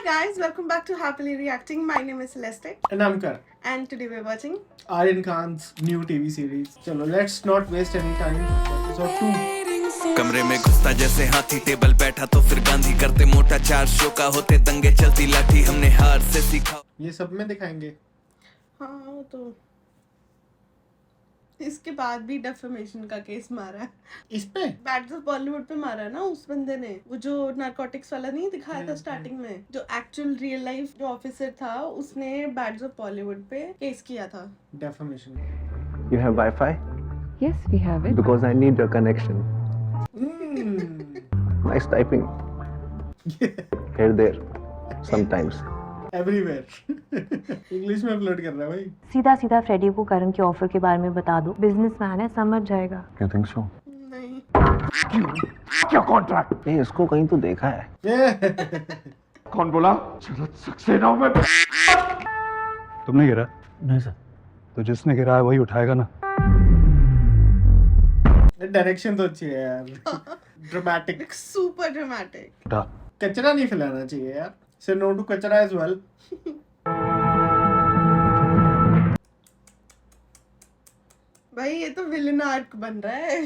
guys, welcome back to Happily Reacting. My name is Celeste And I'm Karan. and today we're watching Aryan Khan's new TV series. चलो, let's not waste any time. Episode 2. कमरे में घुसता जैसे हाथी table बैठा तो फिर गांधी करते मोटा 4 शो का होते दंगे चलती लाठी हमने हार से सीखा। ये सब में दिखाएंगे। हाँ वो तो इसके बाद भी डेफेमेशन का केस मारा है इस पे बैड्स ऑफ बॉलीवुड पे मारा है ना उस बंदे ने, वो जो नारकोटिक्स वाला नहीं दिखाया था स्टार्टिंग में, जो एक्चुअल रियल लाइफ जो ऑफिसर था उसने बैड्स ऑफ बॉलीवुड पे केस किया था defamation. You have Wi-Fi? Yes, we have it. Because I need your connection. Nice typing. Here, there. Sometimes. Everywhere. English में अपलोड कर रहा है भाई। सीधा सीधा फ्रेडी को करण के ऑफर के बारे में बता दो, बिजनेसमैन है, समझ जाएगा। You think so? नहीं क्या कॉन्ट्रैक्ट? ये इसको कहीं तो देखा है। कौन बोला? शरद सक्सेना में। तुमने गिरा? नहीं सर। तो जिसने गिरा है वही उठाएगा ना। डायरेक्शन तो अच्छी है यार। ड्रामेटिक। Super dramatic. उठा। कचरा नहीं फैलाना चाहिए यार। Say no to कचरा as well. भाई ये तो विलन आर्क बन रहा है।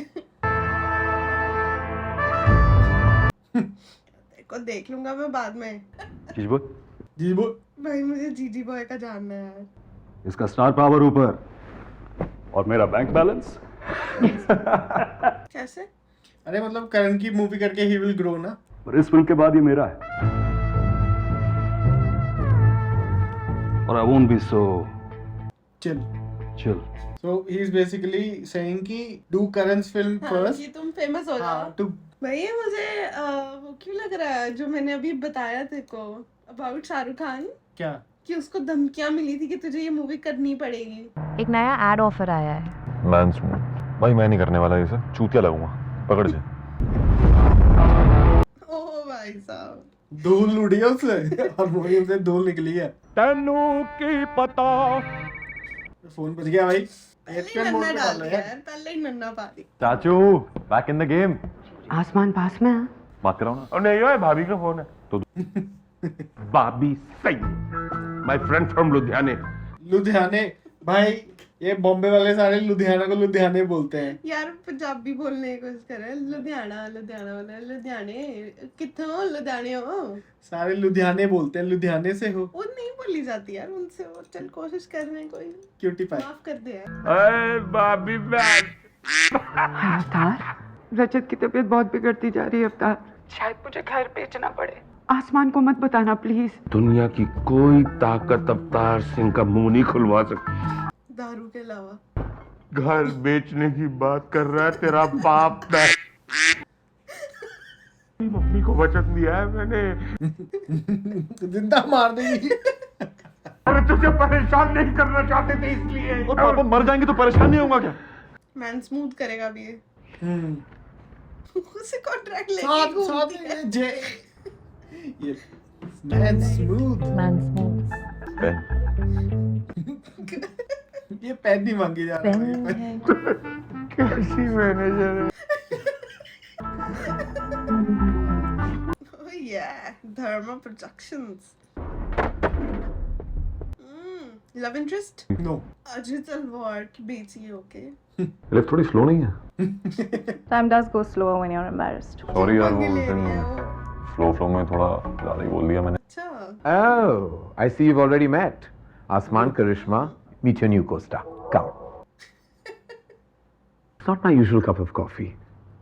देखो देख लूंगा मैं बाद में। चीज बोल। जी वो भाई मुझे जीजी बॉय का जानना है यार। इसका स्टार पावर ऊपर और मेरा बैंक बैलेंस। कैसे? अरे मतलब करण की मूवी करके he will grow ना। पर इस फिल्म के बाद ये मेरा है। और I won't be so Chill. chill. So he is basically saying कि do Karan's film हाँ, first. कि तुम फेमस हो जाओ। हाँ, to भाई ये मुझे वो क्यों लग रहा है जो मैंने अभी बताया तेरे को अबाउट शाहरुख खान, क्या? कि उसको धमकियां मिली थी कि तुझे ये मूवी करनी पड़ेगी। एक नया एड ऑफर आया है। मैंस भाई मैं नहीं करने वाला ये सब, चूतिया लगूंगा पकड़ से। ओह भाई साहब धूल उड़ी है उससे और वही से धूल निकली है। तेनू की पता। फोन बज गया भाई। पहले ही एयरप्लेन मोड नन्ना पे डाल डालो दिया यार। यार, पहले ही नन्ना पा दी। चाचू बैक इन द गेम। आसमान पास में है। बात कर रहा हूँ ना। और नहीं है भाभी का फोन है तो भाभी सही। My friend from लुधियाने। लुधियाने भाई, ये बॉम्बे वाले सारे लुधियाना को लुधियाने बोलते हैं। यार पंजाबी बोलने की कोशिश कर रहे हैं। लुधियाना लुधियाना वाला लुधियाने कित्थों लुधियाने हो? सारे लुधियाने बोलते हैं, लुधियाने से हो। वो नहीं बोली जाती यार उनसे, वो चल कोशिश कर रहे हैं, कोई क्यूटी पाई। माफ कर दे यार। अरे भाभी बैग। अवतार, रजत की तबीयत बहुत बिगड़ती जा रही है अवतार। शायद मुझे घर बेचना पड़े। आसमान को मत बताना प्लीज। दुनिया की कोई ताकत अवतार सिंह का मुंह नहीं खुलवा सकती। दारू के अलावा। घर बेचने की बात कर रहा है तेरा बाप। मम्मी को वचन दिया है मैंने। जिंदा मार देगी। अरे तुझे परेशान नहीं करना चाहते थे इसलिए। और पापा मर जाएंगे तो परेशान नहीं होगा क्या? मैन स्मूथ करेगा भी ये। उसे कॉन्ट्रैक्ट लेके साथ घूमती साथ है। ये जे ये मैन स्मूथ। Man smooth. ये पेन नहीं मांगी जा रही है। कैसी मैनेजर है। Oh yeah, Dharma Productions. Love interest? No Ajay Talwar की बेटी है, ओके? लिफ्ट थोड़ी स्लो नहीं है। Time does go slower when you're embarrassed. Sorry यार, पंगे वो ले रही है दिन वो। फ्लो में थोड़ा ज्यादा ही बोल दिया मैंने। अच्छा। Oh, I see you've already met. Asman Karishma, meet your new co-star. Come. It's not my usual cup of coffee.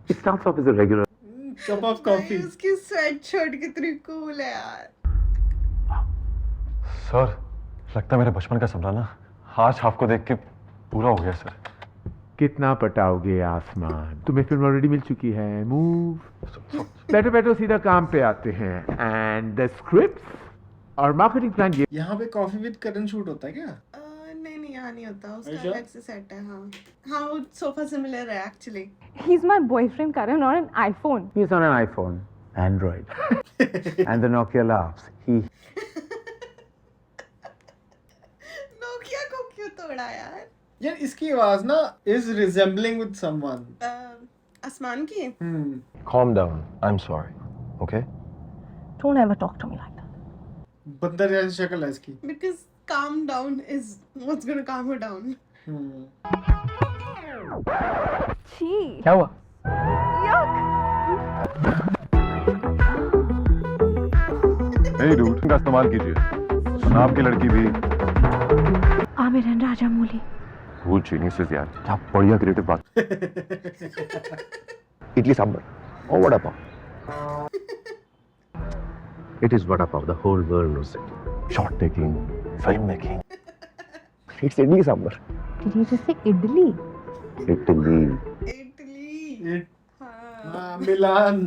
It starts off as a regular. Cup of coffee. भाई, उसकी स्वेटशर्ट कितनी कूल है यार। Sir लगता है मेरे बचपन का सपना ना आज आपको देख के पूरा हो गया सर। कितना पटाओगे आसमान? तुम्हें फिल्म ऑलरेडी मिल चुकी है। मूव। बैठो बैठो, सीधा काम पे आते हैं। एंड द स्क्रिप्ट और मार्केटिंग प्लान ये। यहाँ पे कॉफी विद करण शूट होता है क्या? नहीं यहाँ नहीं होता, उसका अच्छा? अलग से सेट है। हाँ हाँ, वो सोफा सिमिलर है actually. He's my boyfriend Karan, not an iPhone. He's on an iPhone. Android. And the Nokia laughs. Nokia को क्यों तोड़ा यार? यार इसकी आवाज ना is resembling with someone. आसमान की? Calm down. I'm sorry. Okay? Don't ever talk to me like that. बंदर जैसी शक्ल है इसकी। Because calm down is what's gonna calm her down. क्या हुआ? hey dude, का इस्तेमाल कीजिए। आपकी लड़की भी आमिरन राजामौली। वो जीनियस यार, क्या बढ़िया क्रिएटिव बात। इडली सांभर और vada pav. It is vada pav. The whole world knows it. Shot taking, film making. It's idli sambar. Did you just say idli? Idli. Italy. हाँ. मिलान।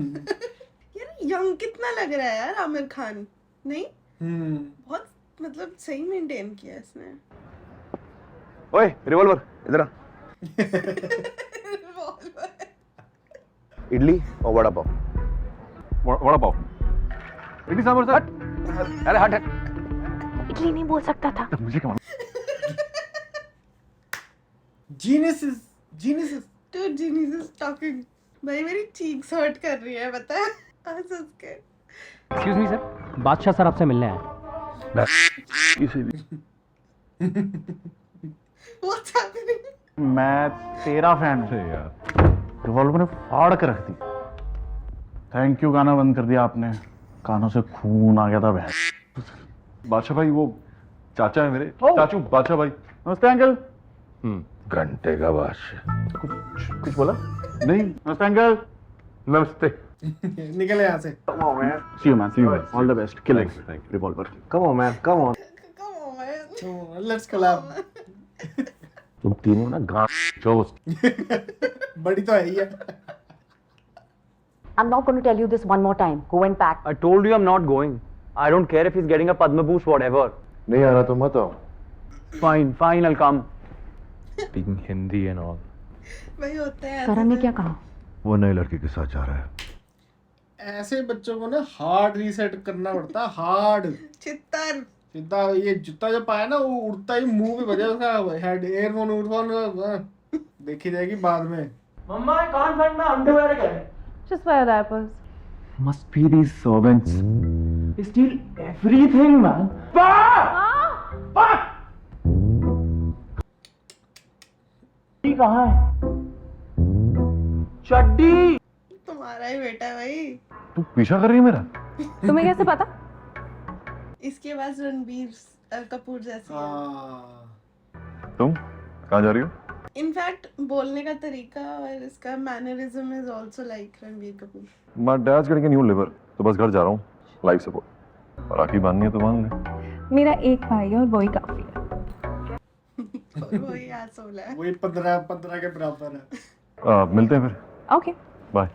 यार यंग कितना लग रहा है यार आमिर खान, नहीं? बहुत मतलब सही मेंटेन किया इसने। ओए रिवॉल्वर इधर आ। इडली और वड़ा पाव। वड़ा पाव, इडली सांभर सर। अरे हट हट। इडली नहीं बोल सकता था। मुझे क्या मालूम? Genius. Dude, genius is talking. भाई मेरी cheeks hurt कर रही है, पता है? हंस के। एक्सक्यूज मी सर, बादशाह सर आपसे मिलने आए। इसे भी What's happening? मैं तेरा फैन अरे यार, रिवॉल्वर ने फाड़ के रख दी। थैंक यू गाना बंद कर दिया आपने, कानों से खून आ गया था बहन। बादशाह भाई वो चाचा है मेरे। ओ। चाचू बादशाह भाई। नमस्ते अंकल। घंटे का बादशाह। कुछ बोला? नहीं, नमस्ते अंकल। नमस्ते। निकल यहाँ से। See you man, all the best. Killing revolver. Come on man, come on. Come on, man. Let's collab. तुम तीनों ना गांव चोस। बड़ी तो है ही है। I'm not going to tell you this one more time. Go and pack. I told you I'm not going. I don't care if he's getting a Padma Bhushan, whatever. नहीं आ रहा तो मत आओ। Fine, I'll come. Speaking Hindi and all. वही होता है। करण ने क्या कहा? वो नए लड़के के साथ जा रहा है। ऐसे बच्चों को ना हार्ड रीसेट करना पड़ता है, हार्ड। चित्तर। सीधा ये जूता जो पाया ना वो उड़ता ही मुंह पे बजा उसका हेड एयरफोन देखी जाएगी बाद में। Mama, I can't find my underwear again. Just wear diapers. Must be these servants. They steal everything, man. चड्डी कहाँ है? चड्डी। तुम्हारा ही बेटा है भाई। तू पीछा कर रही है मेरा? तुम्हें कैसे पता? इसके बाद रणबीर कपूर जैसी है। तुम कहाँ जा रही हो? इनफैक्ट बोलने का तरीका और इसका mannerism is also like Ranbir Kapoor. My dad's getting a new liver, तो बस घर जा रहा हूँ, लाइफ सपोर्ट। और राखी बांधनी है तो बांध ले। मेरा एक भाई है और वही काफी है। वही आसोल है। वही 15 के बराबर है। मिलते हैं फिर। ओके। बाय।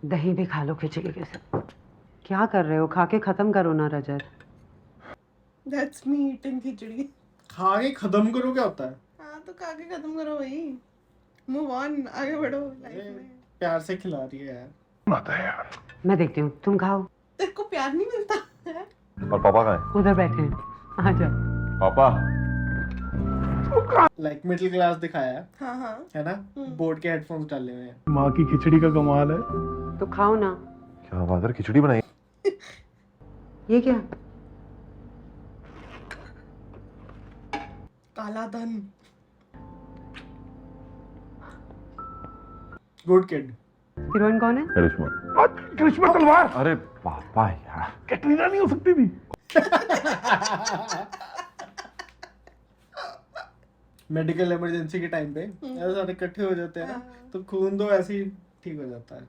दही भी खा लो खिचड़ी के साथ। क्या कर रहे हो? खा के खत्म करो ना रजत। दैट्स मी ईटिंग खिचड़ी। खा के खत्म करो क्या होता है? हाँ तो खा के खत्म करो भाई। मूव ऑन, आगे बढ़ो लाइफ में। प्यार से खिला रही है यार। आता है यार। मैं देखती हूँ, तुम खाओ। तेरे को प्यार नहीं मिलता है? और पापा कहाँ हैं? उधर बैठे हैं, आ जाओ। पापा। लाइक मिडिल क्लास दिखाया है। हाँ। है ना? बोर्ड के हेडफोन्स डाले हुए हैं। माँ की खिचड़ी का कमाल है। तो खाओ ना। क्या बात है, खिचड़ी बनाई? ये क्या? काला धन। Good kid. हीरोइन कौन है? करिश्मा। करिश्मा तलवार। अरे पापा यार, कैटरीना नहीं हो सकती थी? मेडिकल इमरजेंसी के टाइम पे ऐसे सारे इकट्ठे हो जाते हैं ना, तो खून दो ऐसे ही ठीक हो जाता है।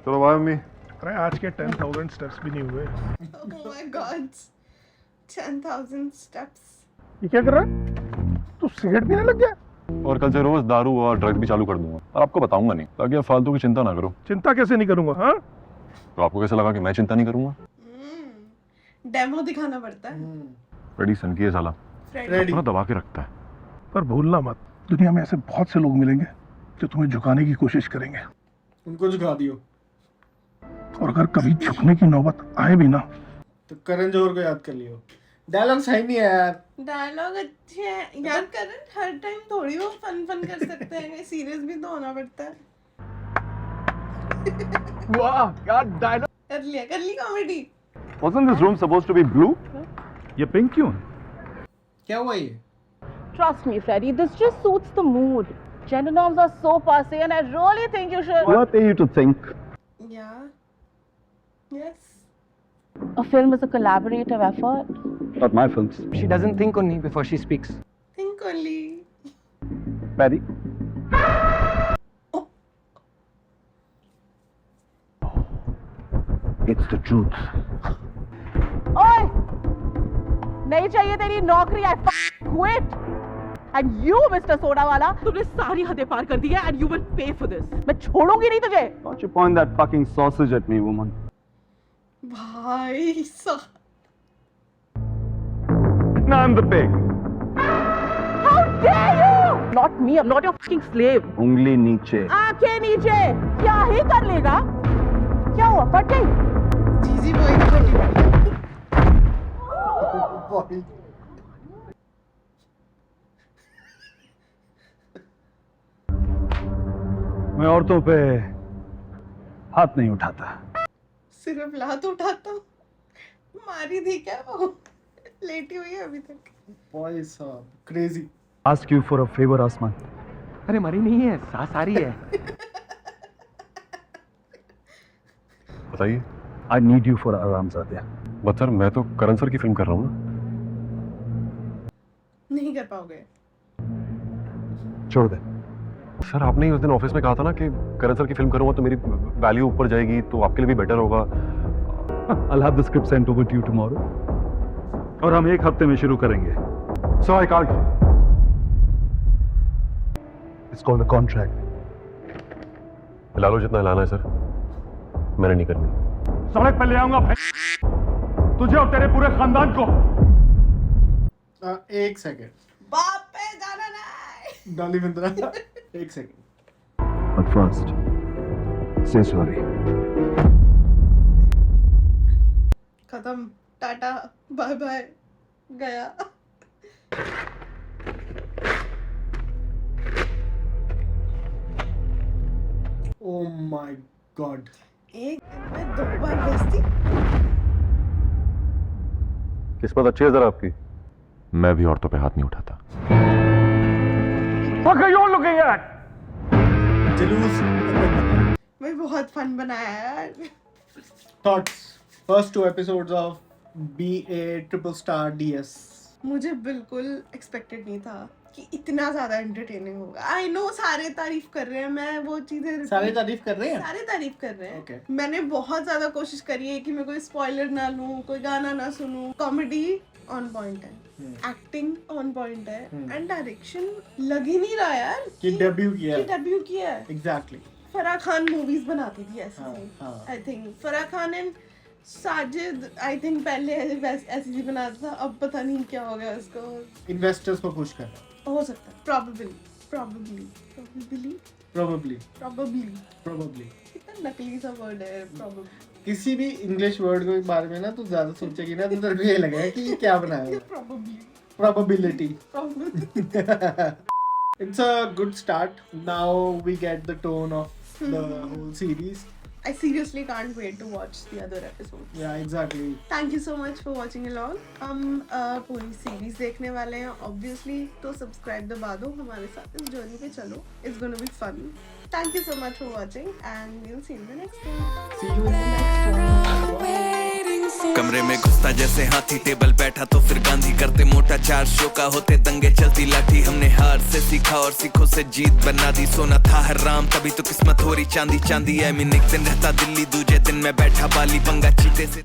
चलो बाय मम्मी। अरे आज के 10,000 स्टेप्स भी नहीं हुए। Oh my God, 10,000 steps. ये क्या कर रहा है? तू सिगरेट पीने लग गया? और कल से रोज दारू और ड्रग्स भी चालू कर दूंगा, और आपको बताऊंगा नहीं, ताकि आप फालतू की चिंता ना करो। चिंता कैसे नहीं करूंगा? हाँ, तो आपको कैसे लगा कि मैं चिंता नहीं करूंगा? डेमो दिखाना पड़ता है। बड़ी सनकी है साला, रेडी। थोड़ा दबा के रखता है। पर भूलना मत, दुनिया में ऐसे बहुत से लोग मिलेंगे जो तुम्हें झुकाने की कोशिश करेंगे। उनको झुका दियो। और अगर कभी झुकने की नौबत आए भी ना, तो करण जौहर को याद कर लियो। डायलॉग सही नहीं है यार। डायलॉग अच्छे हैं यार। करण हर टाइम थोड़ी वो फन कर सकते हैं, सीरियस भी तो होना पड़ता है। वाह क्या डायलॉग। कर ली comedy. Wasn't this room supposed to be blue? ये पिंक क्यों है? क्या हुआ ये? Trust me, Freddie, this just suits the mood. Gender norms are so passé, and I really think you should. What are you to think? Yeah. Yes. A film is a collaborative effort. Not my films. She doesn't think on me before she speaks. Think only. Patty. It's the truth. Oi! नहीं चाहिए तेरी नौकरी. I quit. And you, Mr. Soda वाला, तुमने सारी हदें पार कर दी है, and you will pay for this. मैं छोड़ूंगी नहीं तुझे. Don't you point that fucking sausage at me, woman. भाई साहब. Now I'm the pig. How dare you? Not me. I'm not your fucking slave. उंगली नीचे. आंखें नीचे. क्या ही कर लेगा? क्या हुआ? फट गई? जीजी बॉय की फटी. बॉय. मैं औरतों पे हाथ नहीं उठाता. सिर्फ लात उठाता हूँ. मारी थी क्या वो? लेटी हुई है अभी तक. बॉय साहब crazy. Ask you for a favor, आसमान. अरे मरी नहीं है, सांस आ रही है. बताइए. I need you for आरामज़ादिया. बट सर मैं तो करण सर की फिल्म कर रहा हूँ ना. नहीं कर पाओगे. छोड़ दे. सर आपने ही उस दिन ऑफिस में कहा था ना कि करण सर की फिल्म करूंगा तो मेरी वैल्यू ऊपर जाएगी, तो आपके लिए भी बेटर होगा. I'll have the script sent over to you tomorrow. और हम एक हफ्ते में शुरू करेंगे. So I can't. It's called a contract. हिला लो जितना हिलाना है सर, मैंने नहीं करनी. सड़क पे ले आऊंगा तुझे और तेरे पूरे खानदान को. एक सेकंड. बाप पे जाना नहीं. डॉली मिंद्रा. एक second. But first, say sorry. खत्म. टाटा. Bye bye. गया. Oh my God. एक दिन में 2 बार बेइज्जती. किस्मत अच्छी है सर आपकी. मैं भी औरतों पे हाथ नहीं उठाता. What are you looking at? जलूस. मैं बहुत फन बनाया यार. Thoughts. First 2 episodes of BA Triple Star DS. मुझे बिल्कुल एक्सपेक्टेड नहीं था कि इतना ज्यादा एंटरटेनिंग होगा. आई नो सारे तारीफ कर रहे हैं. मैं वो चीजें सारे तारीफ कर रहे हैं. सारे तारीफ कर रहे हैं. Okay. मैंने बहुत ज्यादा कोशिश करी है कि मैं कोई स्पॉइलर ना लूं, कोई गाना ना सुनूं. कॉमेडी ऑन पॉइंट है. एक्टिंग ऑन पॉइंट है. एंड डायरेक्शन लग ही नहीं रहा यार कि डेब्यू किया है. डेब्यू किया है. Exactly. फराह खान मूवीज बनाती थी ऐसी. हाँ. I think Farah Khan and Sajid I think पहले ऐसी ही बनाता था. अब पता नहीं क्या हो गया उसको. इन्वेस्टर्स को खुश कर रहा है. हो सकता है. probably कितना नकली सा वर्ड है probably. किसी भी इंग्लिश वर्ड के बारे में ना तू ज्यादा सोचेगी ना तो तेरे को ये लगेगा कि ये क्या बनाया है. probability. It's a good start. Now we get the tone of the whole series. I seriously can't wait to watch the other episodes. Yeah, exactly. Thank you so much for watching along. हम पूरी series देखने वाले हैं obviously, तो subscribe दबा दो. हमारे साथ इस जर्नी पे चलो. It's gonna be fun. Thank you so much for watching and we'll see you in the next one. See you in the next one. कमरे में घुसता जैसे हाथी, टेबल बैठा तो फिर गांधी, करते मोटा 4 शो का होते दंगे, चलती लाठी. हमने हार से सीखा और सीखों से जीत बना दी. सोना था हराम तभी तो किस्मत हो रही चांदी चांदी. एक दिन रहता दिल्ली, दूजे दिन मैं बैठा बाली, पंगा चीते से.